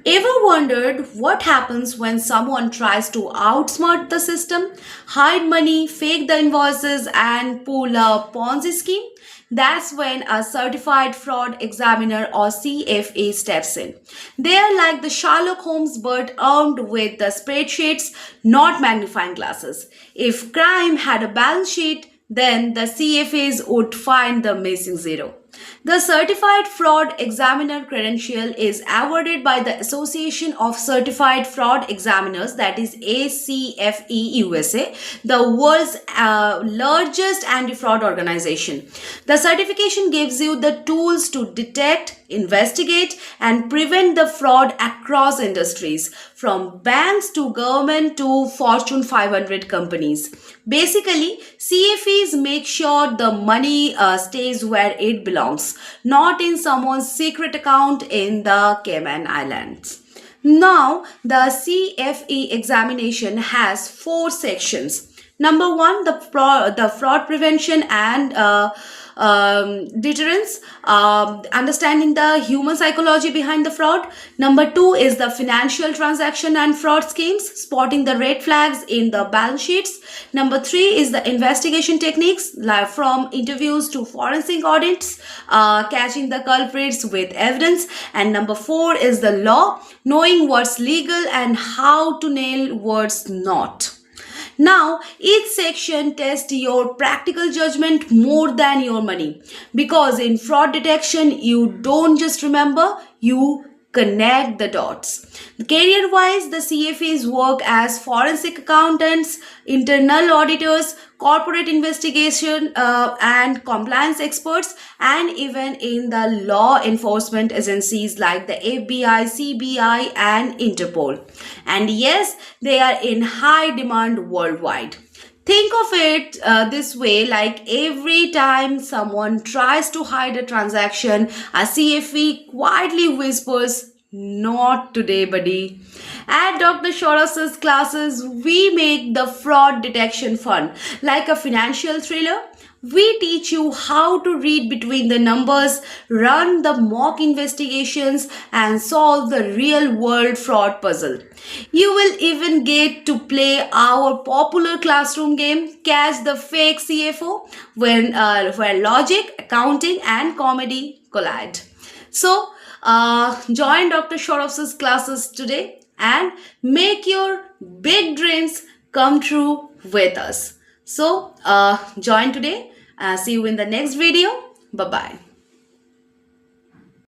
Ever wondered what happens when someone tries to outsmart the system, hide money, fake the invoices, and pull a Ponzi scheme? That's when a certified fraud examiner or CFA steps in. They are like the Sherlock Holmes but armed with the spreadsheets, not magnifying glasses. If crime had a balance sheet, then the CFAs would find the missing zero. The Certified Fraud Examiner credential is awarded by the Association of Certified Fraud Examiners, that is ACFE USA, the world's largest anti fraud organization. The certification gives you the tools to detect, investigate, and prevent the fraud across industries, from banks to government to Fortune 500 companies. Basically, CFEs make sure the money stays where it belongs, not in someone's secret account in the Cayman Islands. Now, the CFE examination has four sections. Number one, the fraud prevention and deterrence, understanding the human psychology behind the fraud. Number two is the financial transaction and fraud schemes, spotting the red flags in the balance sheets. Number three is the investigation techniques, like from interviews to forensic audits, catching the culprits with evidence. And number four is the law, knowing what's legal and how to nail what's not. Now, each section tests your practical judgment more than your money, because in fraud detection, you don't just remember, you connect the dots. Career wise, the CFAs work as forensic accountants, internal auditors, corporate investigation and compliance experts, and even in the law enforcement agencies like the FBI, CBI, and Interpol. And yes, they are in high demand worldwide. Think of it this way, like every time someone tries to hide a transaction, a CFE quietly whispers, "Not today, buddy." At Dr. Soros's classes, we make the fraud detection fun, like a financial thriller. We teach you how to read between the numbers, run the mock investigations, and solve the real world fraud puzzle. You will even get to play our popular classroom game, Catch the Fake CFO, where logic, accounting, and comedy collide. So, join Dr. Soros's classes today and make your big dreams come true with us. So, join today. See you in the next video. Bye bye.